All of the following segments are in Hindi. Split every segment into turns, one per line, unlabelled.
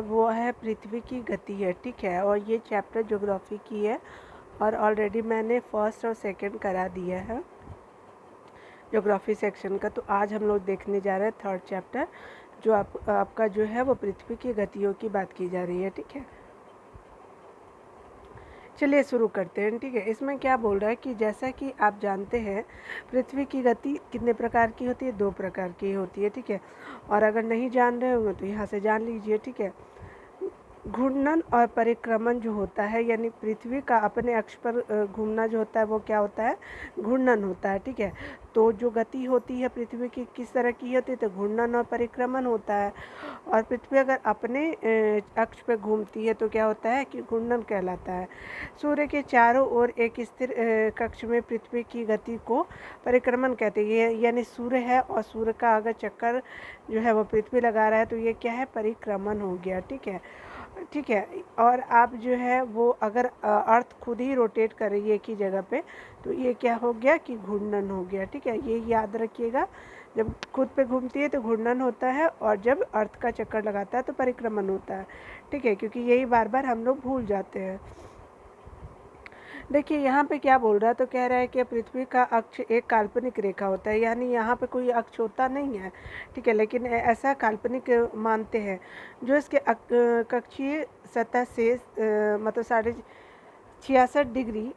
वो है पृथ्वी की गति है, ठीक है। और ये चैप्टर ज्योग्राफी की है और ऑलरेडी मैंने फर्स्ट और सेकंड करा दिया है ज्योग्राफी सेक्शन का। तो आज हम लोग देखने जा रहे हैं थर्ड चैप्टर, जो आपका जो है वो पृथ्वी की गतियों की बात की जा रही है, ठीक है। चलिए शुरू करते हैं, ठीक है। इसमें क्या बोल रहा है कि जैसा कि आप जानते हैं पृथ्वी की गति कितने प्रकार की होती है, 2 प्रकार की होती है, ठीक है। और अगर नहीं जान रहे होंगे तो यहाँ से जान लीजिए, ठीक है। घूर्णन और परिक्रमण जो होता है, यानी पृथ्वी का अपने अक्ष पर घूमना जो होता है वो क्या होता है, घूर्णन होता है, ठीक है। तो जो गति होती है पृथ्वी की किस तरह की होती है, तो घूर्णन और परिक्रमण होता है। और पृथ्वी अगर अपने अक्ष पर घूमती है तो क्या होता है कि घूर्णन कहलाता है। सूर्य के चारों ओर एक स्थिर कक्ष में पृथ्वी की गति को परिक्रमण कहते हैं। यानी सूर्य है और सूर्य का अगर चक्कर जो है वो पृथ्वी लगा रहा है तो ये क्या है, परिक्रमण हो गया, ठीक है, ठीक है। और आप जो है वो अगर अर्थ खुद ही रोटेट कर रही है एक ही जगह पे तो ये क्या हो गया कि घूर्णन हो गया, ठीक है। ये याद रखिएगा, जब खुद पे घूमती है तो घूर्णन होता है और जब अर्थ का चक्कर लगाता है तो परिक्रमण होता है, ठीक है। क्योंकि यही बार बार हम लोग भूल जाते हैं। देखिए यहाँ पे क्या बोल रहा है, तो कह रहा है कि पृथ्वी का अक्ष एक काल्पनिक रेखा होता है, यानी यहाँ पे कोई अक्ष होता नहीं है, ठीक है। लेकिन ऐसा काल्पनिक मानते हैं जो इसके कक्षीय सतह से मतलब 66 डिग्री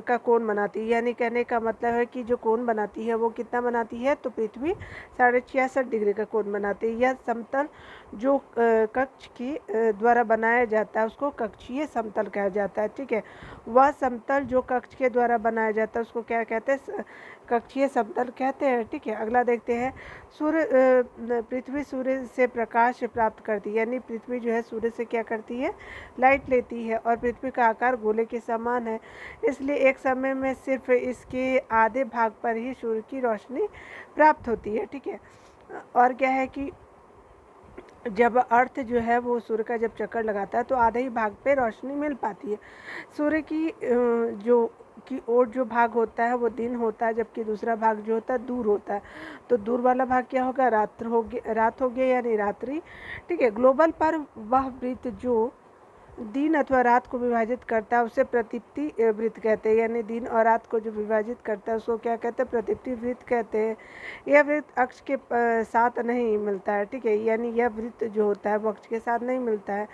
का कोण बनाती है। यानी कहने का मतलब है कि जो कोण बनाती है वो कितना बनाती है, तो पृथ्वी 66.5 डिग्री का कोण बनाती है। यह समतल जो कक्ष की द्वारा बनाया जाता है उसको कक्षीय समतल कहा जाता है, ठीक है। वह समतल जो कक्ष के द्वारा बनाया जाता है उसको क्या कहते हैं, कक्षीय समतल कहते हैं, ठीक है। अगला देखते हैं, पृथ्वी सूर्य से प्रकाश प्राप्त करती है। यानी पृथ्वी जो है सूर्य से क्या करती है, लाइट लेती है। और पृथ्वी का आकार गोले के समान है, इसलिए एक समय में सिर्फ इसके आधे भाग पर ही सूर्य की रोशनी प्राप्त होती है, ठीक है। और क्या है कि जब अर्थ जो है वो सूर्य का जब चक्कर लगाता है तो आधे ही भाग पे रोशनी मिल पाती है। सूर्य की जो की ओर जो भाग होता है वो दिन होता है, जबकि दूसरा भाग जो होता है दूर होता है। तो दूर वाला भाग क्या होगा, रात हो गया यानी रात्रि, ठीक है। ग्लोबल पर वह वृत्त जो दिन अथवा रात को विभाजित करता है उसे प्रतिप्ति वृत्त कहते हैं। यानी दिन और रात को जो विभाजित करता है उसको क्या कहते हैं, प्रतिप्ति वृत्त कहते हैं। यह वृत्त अक्ष के साथ नहीं मिलता है, ठीक है। यानी यह वृत्त जो होता है वो अक्ष के साथ नहीं मिलता है,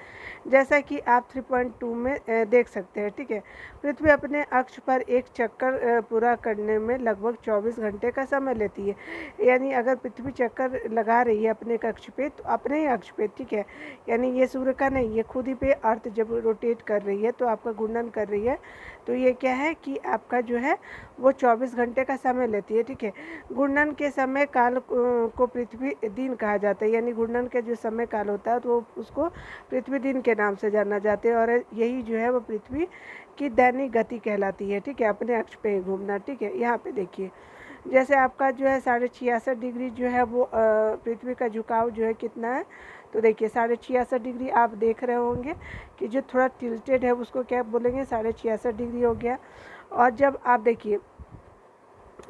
जैसा कि आप 3.2 में देख सकते हैं, ठीक है। पृथ्वी अपने अक्ष पर एक चक्कर पूरा करने में लगभग 24 घंटे का समय लेती है। यानी अगर पृथ्वी चक्कर लगा रही है अपने कक्ष पे तो अपने ही अक्ष पे, ठीक है। यानी ये सूर्य का नहीं, ये खुद ही पे अर्थ जब रोटेट कर रही है तो आपका घूर्णन कर रही है तो ये क्या है कि आपका जो है वो 24 घंटे का समय लेती है, ठीक है। घूर्णन के समय काल को पृथ्वी दिन कहा जाता है। यानी घूर्णन के जो समय काल होता है तो उसको पृथ्वी दिन के नाम से जाना जाता है। और यही जो है वो पृथ्वी की दैनिक गति कहलाती है, ठीक है, अपने अक्ष पे ही घूमना, ठीक है। यहाँ पे देखिए जैसे आपका जो है 66.5 डिग्री जो है वो पृथ्वी का झुकाव जो है कितना है, तो देखिए 66.5 डिग्री आप देख रहे होंगे कि जो थोड़ा टिल्टेड है उसको क्या बोलेंगे, 66.5 डिग्री हो गया। और जब आप देखिए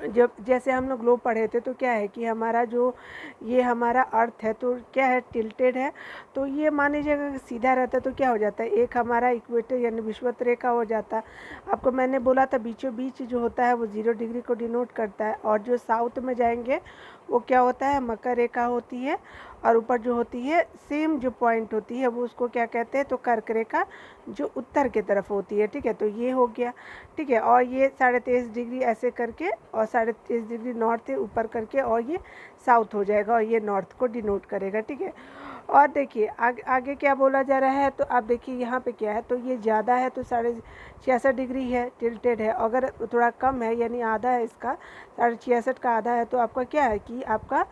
जब जैसे हम लोग ग्लोब पढ़े थे तो क्या है कि हमारा जो ये हमारा अर्थ है तो क्या है, टिल्टेड है। तो ये मान लीजिए अगर सीधा रहता तो क्या हो जाता है, एक हमारा इक्वेटर यानी विषुवत रेखा हो जाता। आपको मैंने बोला था बीचों बीच जो होता है वो 0 डिग्री को डिनोट करता है। और जो साउथ में जाएंगे वो क्या होता है, मकर रेखा होती है। और ऊपर जो होती है सेम जो पॉइंट होती है वो उसको क्या कहते हैं, तो कर्क रेखा जो उत्तर की तरफ होती है, ठीक है। तो ये हो गया, ठीक है। और ये 23.5 डिग्री ऐसे करके और 23.5 डिग्री नॉर्थ ऊपर करके और ये साउथ हो जाएगा और ये नॉर्थ को डिनोट करेगा, ठीक है। और देखिए आगे क्या बोला जा रहा है, तो आप देखिए यहाँ पे क्या है, तो ये ज़्यादा है तो 66.5 डिग्री है, टिल्टेड है। अगर थोड़ा कम है यानी आधा है इसका, 66.5 का आधा है तो आपका क्या है कि आपका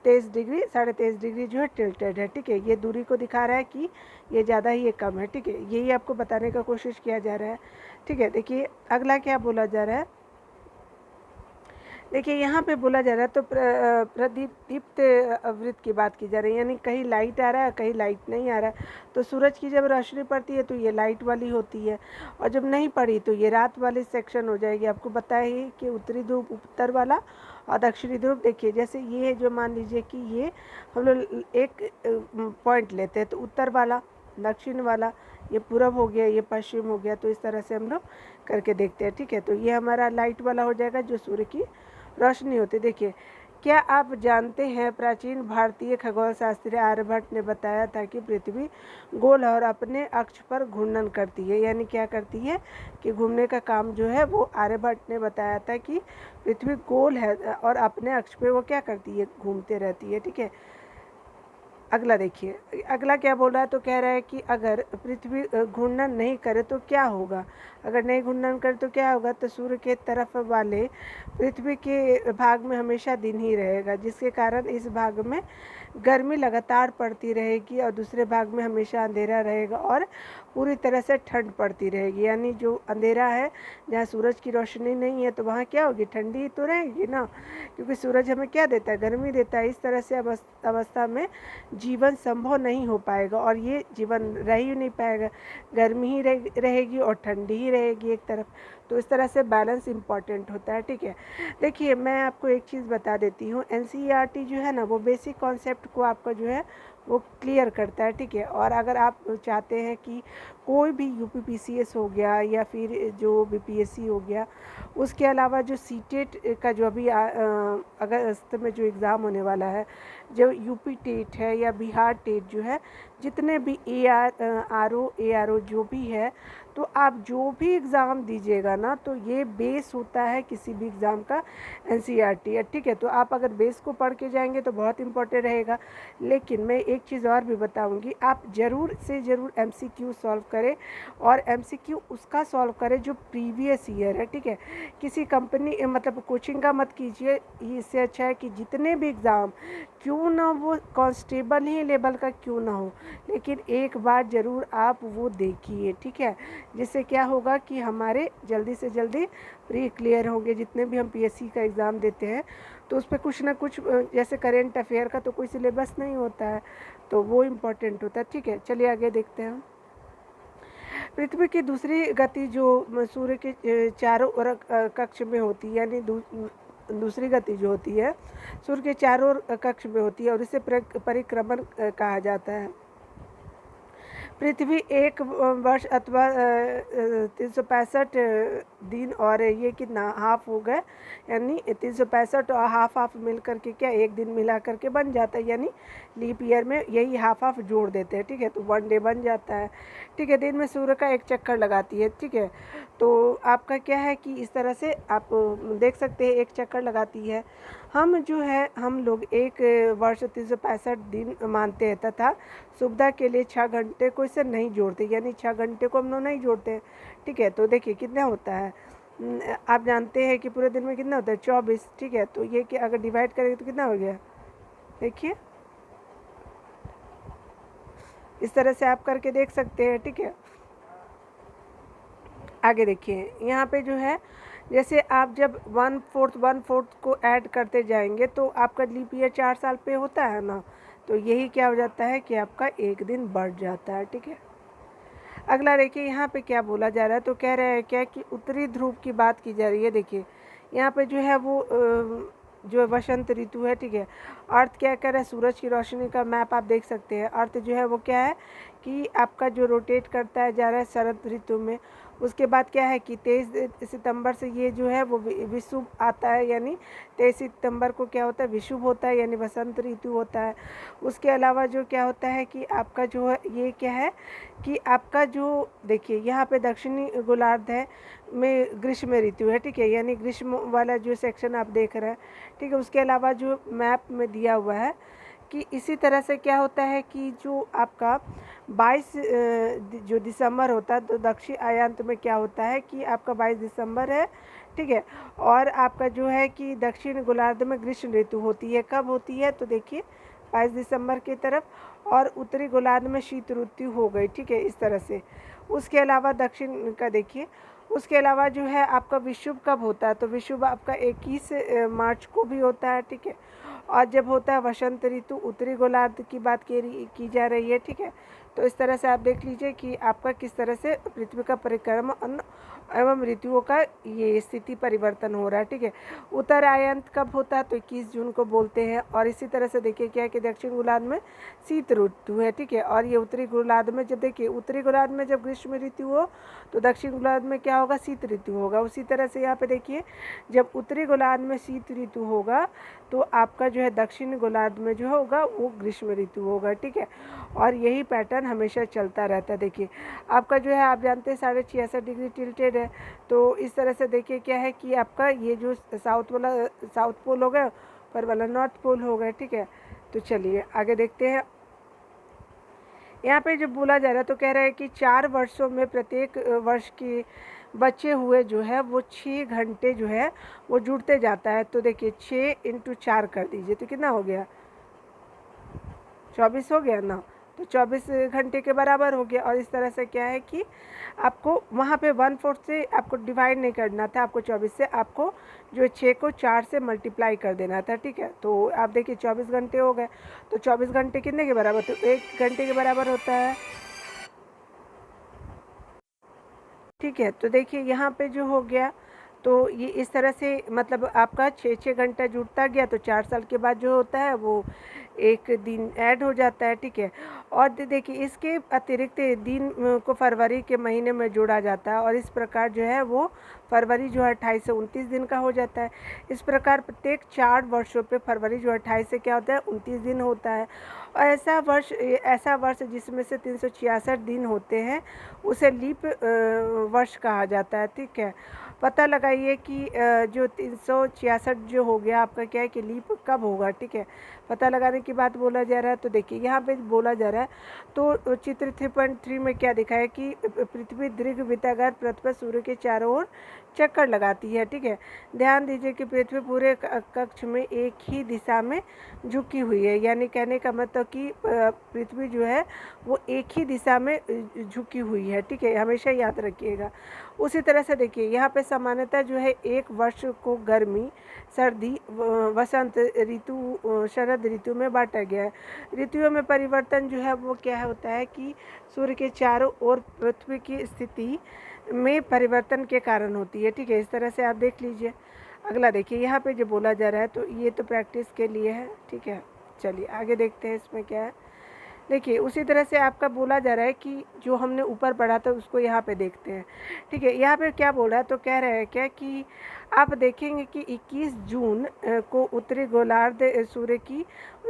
23 डिग्री 23.5 डिग्री जो है टिल्टेड है, ठीक है। ये दूरी को दिखा रहा है कि ये ज़्यादा ही ये कम है, ठीक है। यही आपको बताने का कोशिश किया जा रहा है, ठीक है। देखिए अगला क्या बोला जा रहा है, देखिए यहाँ पे बोला जा रहा है तो प्रदीप्त वृत्त की बात की जा रही है। यानी कहीं लाइट आ रहा है कहीं लाइट नहीं आ रहा है। तो सूरज की जब रोशनी पड़ती है तो ये लाइट वाली होती है और जब नहीं पड़ी तो ये रात वाली सेक्शन हो जाएगी। आपको बताया ही कि उत्तरी ध्रुव उत्तर वाला और दक्षिणी ध्रुव, देखिए जैसे ये जो मान लीजिए कि ये हम लोग एक पॉइंट लेते हैं तो उत्तर वाला दक्षिण वाला, ये पूरब हो गया, ये पश्चिम हो गया। तो इस तरह से हम लोग करके देखते हैं, ठीक है। तो ये हमारा लाइट वाला हो जाएगा जो सूर्य की रोशनी होती है। देखिए, क्या आप जानते हैं प्राचीन भारतीय खगोल शास्त्री आर्यभट्ट ने बताया था कि पृथ्वी गोल और अपने अक्ष पर घूर्णन करती है। यानी क्या करती है कि घूमने का काम जो है वो आर्यभट्ट ने बताया था कि पृथ्वी गोल है और अपने अक्ष पे वो क्या करती है, घूमते रहती है, ठीक है। अगला देखिए, अगला क्या बोल रहा है, तो कह रहा है कि अगर पृथ्वी घूर्णन नहीं करे तो क्या होगा। अगर नहीं घूर्णन करे तो क्या होगा, तो सूर्य के तरफ वाले पृथ्वी के भाग में हमेशा दिन ही रहेगा, जिसके कारण इस भाग में गर्मी लगातार पड़ती रहेगी और दूसरे भाग में हमेशा अंधेरा रहेगा और पूरी तरह से ठंड पड़ती रहेगी। यानी जो अंधेरा है, जहाँ सूरज की रोशनी नहीं है, तो वहाँ क्या होगी, ठंडी तो रहेगी ना, क्योंकि सूरज हमें क्या देता है, गर्मी देता है। इस तरह से अवस्था में जीवन संभव नहीं हो पाएगा और ये जीवन रह ही नहीं पाएगा, गर्मी ही रहेगी और ठंडी ही रहेगी एक तरफ। तो इस तरह से बैलेंस इम्पॉर्टेंट होता है, ठीक है। देखिए, मैं आपको एक चीज़ बता देती हूँ, एनसीईआरटी जो है ना, वो बेसिक कॉन्सेप्ट को आपका जो है वो क्लियर करता है, ठीक है। और अगर आप चाहते हैं कि कोई भी यूपीपीसीएस हो गया या फिर जो बीपीएससी हो गया, उसके अलावा जो सीटेट का जो अभी अगस्त में जो एग्ज़ाम होने वाला है, जो यूपी टेट है या बिहार टेट जो है, जितने भी ARO जो भी है, तो आप जो भी एग्ज़ाम दीजिएगा ना, तो ये बेस होता है किसी भी एग्ज़ाम का एनसीईआरटी है, ठीक है। तो आप अगर बेस को पढ़ के जाएंगे तो बहुत इंपॉर्टेंट रहेगा। लेकिन मैं एक चीज़ और भी बताऊंगी, आप ज़रूर से ज़रूर MCQ सॉल्व करें और MCQ उसका सॉल्व करें जो प्रीवियस ईयर है, ठीक है। किसी कंपनी मतलब कोचिंग का मत कीजिए, इससे अच्छा है कि जितने भी एग्ज़ाम क्यों ना वो कांस्टेबल ही लेवल का क्यों ना हो, लेकिन एक बार ज़रूर आप वो देखिए, ठीक है। जिससे क्या होगा कि हमारे जल्दी से जल्दी प्री क्लियर होंगे। जितने भी हम PSC का एग्ज़ाम देते हैं तो उस पर कुछ ना कुछ जैसे करेंट अफेयर का तो कोई सिलेबस नहीं होता है, तो वो इम्पोर्टेंट होता है, ठीक है। चलिए आगे देखते हैं। पृथ्वी की दूसरी गति जो सूर्य के चारों ओर कक्ष में होती है, यानी दूसरी गति जो होती है सूर्य के चारों ओर कक्ष में होती है और इसे परिक्रमण कहा जाता है। पृथ्वी एक वर्ष अथवा 365 दिन और ये कितना हाफ हो गए, यानी 365 और हाफ मिल करके क्या एक दिन मिला करके बन जाता है, यानी लीप ईयर में यही हाफ जोड़ देते हैं, ठीक है। तो 1 डे बन जाता है, ठीक है। दिन में सूर्य का एक चक्कर लगाती है, ठीक है। तो आपका क्या है कि इस तरह से आप देख सकते हैं एक चक्कर लगाती है। हम जो है हम लोग एक वर्ष 365 दिन मानते हैं तथा सुविधा के लिए 6 घंटे को इससे नहीं जोड़ते, यानी 6 घंटे को हम लोग नहीं जोड़ते, ठीक है। तो देखिए कितना होता है, आप जानते हैं कि पूरे दिन में कितना होता है, 24, ठीक है। तो ये कि अगर डिवाइड करेंगे तो कितना हो गया, देखिए इस तरह से आप करके देख सकते हैं, ठीक है। आगे देखिए, यहाँ पे जो है जैसे आप जब 1/4 को ऐड करते जाएंगे तो आपका लीप ईयर 4 साल पे होता है ना, तो यही क्या हो जाता है कि आपका एक दिन बढ़ जाता है, ठीक है। अगला देखिए, यहाँ पे क्या बोला जा रहा है, तो कह रहे हैं क्या कि उत्तरी ध्रुव की बात की जा रही है। देखिए यहाँ पे जो है वो जो वसंत ऋतु है, ठीक है। अर्थ क्या कर रहा है, सूरज की रोशनी का मैप आप देख सकते हैं। अर्थ जो है वो क्या है कि आपका जो रोटेट करता है जा रहा है शरद ऋतु में। उसके बाद क्या है कि 23 सितंबर से ये जो है वो विषुव आता है, यानी 23 सितंबर को क्या होता है, विषुव होता है, यानी वसंत ऋतु होता है। उसके अलावा जो क्या होता है कि आपका जो है ये क्या है कि आपका जो देखिए यहाँ पे दक्षिणी गोलार्ध है में ग्रीष्म ऋतु है, ठीक है, यानी ग्रीष्म वाला जो सेक्शन आप देख रहे हैं, ठीक है। उसके अलावा जो मैप में दिया हुआ है कि इसी तरह से क्या होता है कि जो आपका 22 जो दिसंबर होता है, तो दक्षिण आयांत में क्या होता है कि आपका 22 दिसंबर है, ठीक है। और आपका जो है कि दक्षिण गोलार्ध में ग्रीष्म ऋतु होती है, कब होती है, तो देखिए 22 दिसंबर की तरफ, और उत्तरी गोलार्ध में शीत ऋतु हो गई, ठीक है, इस तरह से। उसके अलावा दक्षिण का देखिए, उसके अलावा जो है आपका विषुव कब होता है, तो विषुव आपका 21 मार्च को भी होता है, ठीक है। और जब होता है वसंत ऋतु, उत्तरी गोलार्ध की बात की जा रही है, ठीक है, तो इस तरह से आप देख लीजिए कि आपका किस तरह से पृथ्वी का परिक्रमण एवं ऋतुओं का ये स्थिति परिवर्तन हो रहा है। ठीक है, उत्तरायण कब होता है तो 21 जून को बोलते हैं। और इसी तरह से देखिए क्या है कि दक्षिण गोलार्ध में शीत ऋतु है। ठीक है, और ये उत्तरी गोलार्ध में जब देखिए उत्तरी गोलार्ध में जब ग्रीष्म ऋतु हो तो दक्षिण गोलार्ध में क्या होगा, शीत ऋतु होगा। उसी तरह से यहाँ पे देखिए जब उत्तरी गोलार्ध में शीत ऋतु होगा तो आपका जो है दक्षिण गोलार्ध में जो होगा वो ग्रीष्म ऋतु होगा। ठीक है, और यही पैटर्न हमेशा चलता रहता है। देखिए आपका जो है आप जानते हैं 66.5 डिग्री टिल्टेड है। तो इस तरह से देखिए क्या है कि आपका ये जो साउथ पोल हो गया, ऊपर वाला नॉर्थ पोल हो गया। ठीक है, तो चलिए आगे देखते हैं। यहाँ पे जो बोला जा रहा है तो कह रहा है कि 4 वर्षों में प्रत्येक वर्ष के बचे हुए जो है वो 6 घंटे जो है वो जुड़ते जाता है। तो देखिए 6 × 4 कर दीजिए तो कितना हो गया, 24 हो गया ना, तो 24 घंटे के बराबर हो गया। और इस तरह से क्या है कि आपको वहाँ पे 1/4 से आपको डिवाइड नहीं करना था, आपको 24 से आपको जो 6 को 4 से मल्टीप्लाई कर देना था। ठीक है, तो आप देखिए 24 घंटे हो गए, तो 24 घंटे कितने के बराबर, तो 1 घंटे के बराबर होता है। ठीक है, तो देखिए यहाँ पे जो हो गया तो ये इस तरह से मतलब आपका 6 घंटा जुड़ता गया, तो 4 साल के बाद जो होता है वो 1 दिन ऐड हो जाता है। ठीक है, और देखिए इसके अतिरिक्त दिन को फरवरी के महीने में जोड़ा जाता है, और इस प्रकार जो है वो फरवरी जो है 28 से 29 दिन का हो जाता है। इस प्रकार प्रत्येक 4 वर्षों पे फरवरी जो 28 से क्या होता है 29 दिन होता है। और ऐसा वर्ष जिसमें से 366 दिन होते हैं उसे लीप वर्ष कहा जाता है। ठीक है, पता लगाइए कि जो 366 जो हो गया आपका क्या है कि लीप कब होगा। ठीक है, पता लगाने की बात बोला जा रहा है। तो देखिए यहाँ पे बोला जा रहा है तो चित्र 3.3 में क्या दिखा है कि पृथ्वी दीर्घ वृत्ताकार पृष्ठ पर सूर्य के चारों ओर चक्कर लगाती है। ठीक है, ध्यान दीजिए कि पृथ्वी पूरे कक्ष में एक ही दिशा में झुकी हुई है, यानी कहने का मतलब कि पृथ्वी जो है वो एक ही दिशा में झुकी हुई है। ठीक है, हमेशा याद रखिएगा। उसी तरह से देखिए यहाँ पे सामान्यतः जो है एक वर्ष को गर्मी, सर्दी, वसंत ऋतु, शरद ऋतु में बांटा गया है। ऋतुओं में परिवर्तन जो है वो क्या होता है कि सूर्य के चारों ओर पृथ्वी की स्थिति में परिवर्तन के कारण होती है। ठीक है, इस तरह से आप देख लीजिए। अगला देखिए यहाँ पे जो बोला जा रहा है तो ये तो प्रैक्टिस के लिए है। ठीक है, चलिए आगे देखते हैं इसमें क्या है। देखिए उसी तरह से आपका बोला जा रहा है कि जो हमने ऊपर पढ़ा था उसको यहाँ पे देखते हैं। ठीक है, यहाँ पे क्या बोल रहा है तो कह रहे हैं क्या कि आप देखेंगे कि 21 जून को उत्तरी गोलार्ध सूर्य की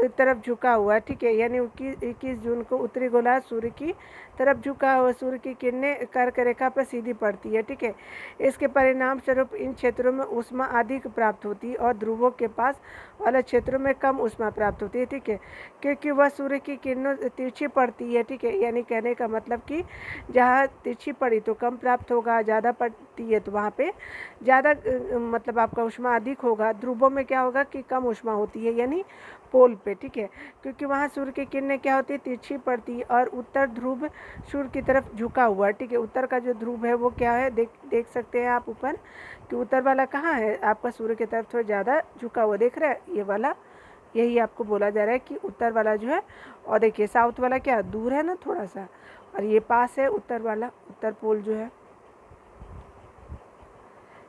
तरफ झुका हुआ है। ठीक है, यानी 21 जून को उत्तरी गोलार्ध सूर्य की तरफ झुका हुआ, सूर्य की किरणें कर्क रेखा पर सीधी पड़ती है। ठीक है, इसके परिणाम स्वरूप इन क्षेत्रों में ऊष्मा अधिक प्राप्त होती है और ध्रुवों के पास वाले क्षेत्रों में कम ऊष्मा प्राप्त होती है। ठीक है, क्योंकि वह सूर्य की किरणों तिरछी पड़ती है। ठीक है, यानी कहने का मतलब कि जहाँ तिरछी पड़ी तो कम प्राप्त होगा, ज़्यादा पड़ती है तो वहाँ पे ज़्यादा मतलब आपका ऊष्मा अधिक होगा। ध्रुवों में क्या होगा कि कम ऊष्मा होती है, यानी पोल पे। ठीक है, क्योंकि वहाँ सूर्य की किरणें क्या होती है तिरछी पड़ती है और उत्तर ध्रुव सूर्य की तरफ झुका हुआ है। ठीक है, उत्तर का जो ध्रुव है वो क्या है देख सकते हैं आप ऊपर कि उत्तर वाला कहाँ है आपका सूर्य की तरफ थोड़ा ज़्यादा झुका हुआ दिख रहा है, ये वाला। यही आपको बोला जा रहा है कि उत्तर वाला जो है, और देखिए साउथ वाला क्या दूर है ना थोड़ा सा, और ये पास है उत्तर वाला, उत्तर पोल जो है।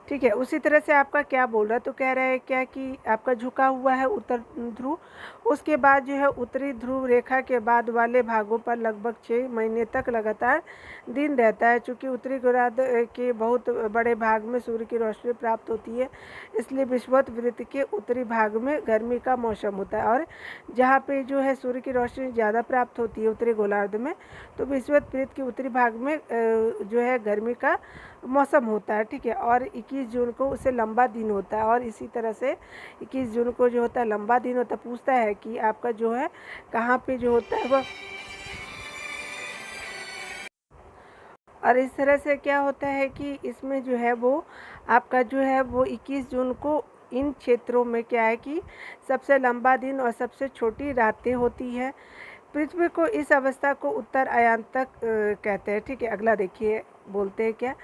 ठीक है, उसी तरह से आपका क्या बोल रहा है तो कह रहा है क्या कि आपका झुका हुआ है उत्तर ध्रुव, उसके बाद जो है उत्तरी ध्रुव रेखा के बाद वाले भागों पर लगभग 6 महीने तक लगातार दिन रहता है। चूँकि उत्तरी गोलार्ध के बहुत बड़े भाग में सूर्य की रोशनी प्राप्त होती है, इसलिए विषुवत वृत्त के उत्तरी भाग में गर्मी का मौसम होता है, और जहाँ पे जो है सूर्य की रोशनी ज़्यादा प्राप्त होती है उत्तरी गोलार्ध में, तो विषुवत वृत्त के उत्तरी भाग में जो है गर्मी का मौसम होता है। ठीक है, और 21 जून को उसे लंबा दिन होता है, और इसी तरह से 21 जून को जो होता है लंबा दिन होता है। पूछता है कि आपका जो है कहाँ पे जो होता है वह, और इस तरह से क्या होता है कि इसमें जो है वो आपका जो है वो 21 जून को इन क्षेत्रों में क्या है कि सबसे लंबा दिन और सबसे छोटी रातें होती है। पृथ्वी को इस अवस्था को उत्तर अयान तक कहते हैं। ठीक है, अगला देखिए बोलते हैं क्या।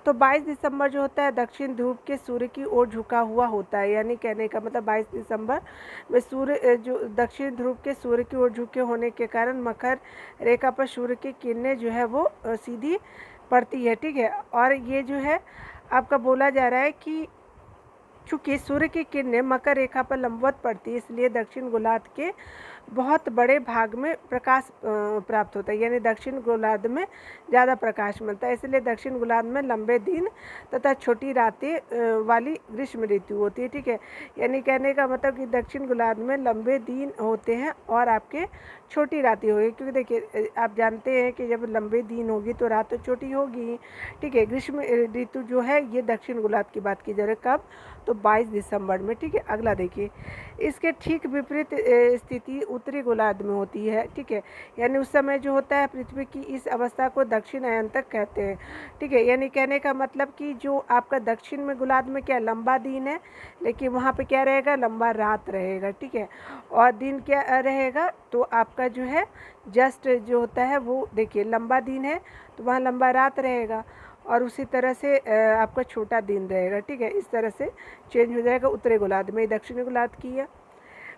तो 22 दिसंबर जो होता है दक्षिण ध्रुव के सूर्य की ओर झुका हुआ होता है, यानी कहने का मतलब 22 दिसंबर में सूर्य जो दक्षिण ध्रुव के सूर्य की ओर झुके होने के कारण मकर रेखा पर सूर्य की किरणें जो है वो सीधी पड़ती है। ठीक है, और ये जो है आपका बोला जा रहा है कि चूँकि सूर्य की किरणें मकर रेखा पर लंबवत पड़ती है, इसलिए दक्षिण गोलार्ध के बहुत बड़े भाग में प्रकाश प्राप्त होता है, यानी दक्षिण गोलार्ध में ज़्यादा प्रकाश मिलता है। इसलिए दक्षिण गोलार्ध में लंबे दिन तथा छोटी रातें वाली ग्रीष्म ऋतु होती है। ठीक है, यानी कहने का मतलब कि दक्षिण गोलार्ध में लंबे दिन होते हैं और आपके छोटी रातें होगी, क्योंकि देखिए आप जानते हैं कि जब लंबे दिन होगी तो रात तो छोटी होगी। ठीक है, ग्रीष्म ऋतु जो है ये दक्षिण गोलार्ध की बात की जा रही है, कब, तो 22 दिसंबर में। ठीक है, अगला देखिए, इसके ठीक विपरीत स्थिति उत्तरी गोलार्ध में होती है। ठीक है, यानी उस समय जो होता है पृथ्वी की इस अवस्था को दक्षिण अयन तक कहते हैं। ठीक है, यानी कहने का मतलब कि जो आपका दक्षिण में गोलार्ध में क्या लंबा दिन है, लेकिन वहाँ पे क्या रहेगा, लंबा रात रहेगा। ठीक है, और दिन क्या रहेगा, तो आपका जो है जस्ट जो होता है वो देखिए लंबा दिन है तो वहाँ लंबा रात रहेगा, और उसी तरह से आपका छोटा दिन रहेगा। ठीक है, इस तरह से चेंज हो जाएगा उत्तरी गोलार्ध में, दक्षिणी गोलार्ध की है।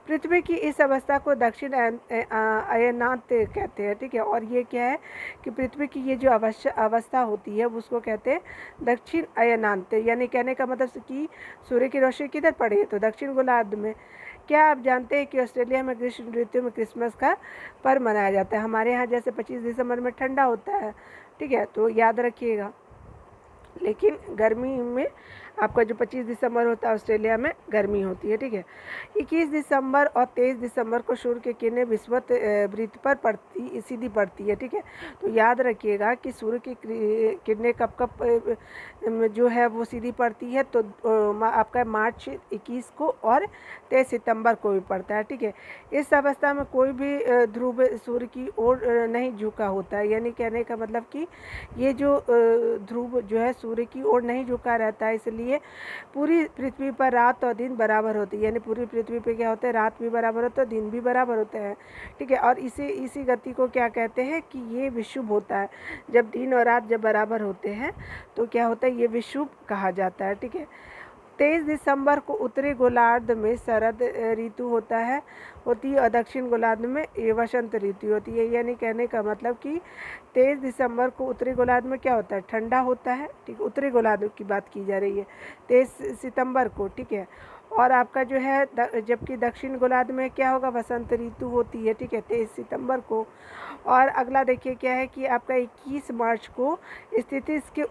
पृथ्वी की इस अवस्था को दक्षिण अयनांत कहते हैं। ठीक है, और ये क्या है कि पृथ्वी की ये जो अवस्था होती है उसको कहते हैं दक्षिण अयनांत, यानी कहने का मतलब कि सूर्य की रोशनी किधर पड़ी है, तो दक्षिण गोलार्ध में। क्या आप जानते हैं कि ऑस्ट्रेलिया में ग्रीष्म ऋतु में क्रिसमस का पर्व मनाया जाता है। हमारे यहाँ जैसे 25 दिसंबर में ठंडा होता है, ठीक है, तो याद रखिएगा, लेकिन गर्मी में आपका जो 25 दिसंबर होता है ऑस्ट्रेलिया में गर्मी होती है। ठीक है, 21 दिसंबर और 23 दिसंबर को सूर्य की किरणें विषुवत वृत्त पर सीधी पड़ती है। ठीक है, तो याद रखिएगा कि सूर्य की किरणें कब कब जो है वो सीधी पड़ती है, तो आपका मार्च 21 को और 23 सितंबर को भी पड़ता है। ठीक है, इस अवस्था में कोई भी ध्रुव सूर्य की ओर नहीं झुका होता है, यानी कहने का मतलब कि ये जो ध्रुव जो है सूर्य की ओर नहीं झुका रहता है, इसलिए पूरी पृथ्वी पर रात और दिन बराबर होती है, यानी पूरी पृथ्वी पे क्या होता है, रात भी बराबर होता है, दिन भी बराबर होता है। ठीक है, और इसी गति को क्या कहते हैं कि ये विषुव होता है। जब दिन और रात जब बराबर होते हैं तो क्या होता है, ये विषुव कहा जाता है। ठीक है, 23 दिसंबर को उत्तरी गोलार्ध में शरद ऋतु होती है और दक्षिण गोलार्ध में ये वसंत ऋतु होती है, यानी कहने का मतलब कि 23 दिसंबर को उत्तरी गोलार्ध में क्या होता है, ठंडा होता है। ठीक, उत्तरी गोलार्ध की बात की जा रही है 23 सितंबर को। ठीक है, और आपका जो है जबकि दक्षिण गोलार्ध में क्या होगा, वसंत ऋतु होती है। ठीक है, 23 सितंबर को। और अगला देखिए क्या है कि आपका 21 मार्च को स्थिति इसके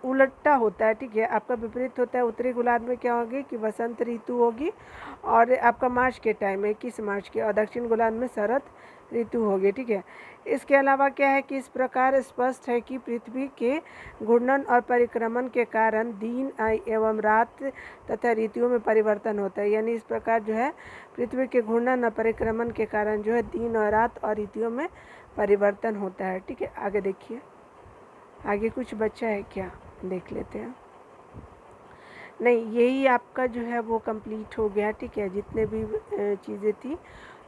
उल्टा होता है। ठीक है, आपका विपरीत होता है, उत्तरी गोलार्ध में क्या होगी कि वसंत ऋतु होगी और आपका मार्च के टाइम में 21 मार्च के, और दक्षिण गोलार्ध में शरद ऋतु होगी। ठीक है, इसके अलावा क्या है कि इस प्रकार स्पष्ट है कि पृथ्वी के घूर्णन और परिक्रमण के कारण दिन एवं रात तथा ऋतुओं में परिवर्तन होता है, यानी इस प्रकार जो है पृथ्वी के घूर्णन और परिक्रमण के कारण जो है दिन और रात और ऋतुओं में परिवर्तन होता है। ठीक है, आगे देखिए, आगे कुछ बचा है क्या, देख लेते हैं। नहीं, यही आपका जो है वो कंप्लीट हो गया। ठीक है, जितने भी चीज़ें थी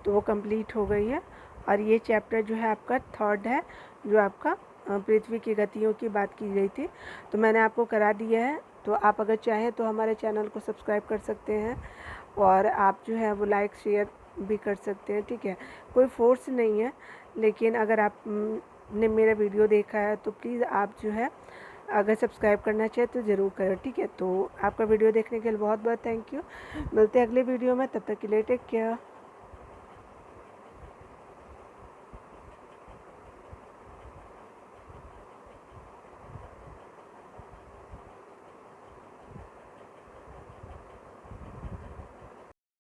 तो वो कंप्लीट हो गई है, और ये चैप्टर जो है आपका 3rd है, जो आपका पृथ्वी की गतियों की बात की गई थी, तो मैंने आपको करा दिया है। तो आप अगर चाहें तो हमारे चैनल को सब्सक्राइब कर सकते हैं, और आप जो है वो लाइक शेयर भी कर सकते हैं। ठीक है, कोई फोर्स नहीं है, लेकिन अगर आप ने मेरा वीडियो देखा है तो प्लीज़ आप जो है अगर सब्सक्राइब करना चाहे तो ज़रूर करें। ठीक है, तो आपका वीडियो देखने के लिए बहुत बहुत थैंक यू। मिलते हैं अगले वीडियो में, तब तक के लिए टेक केयर।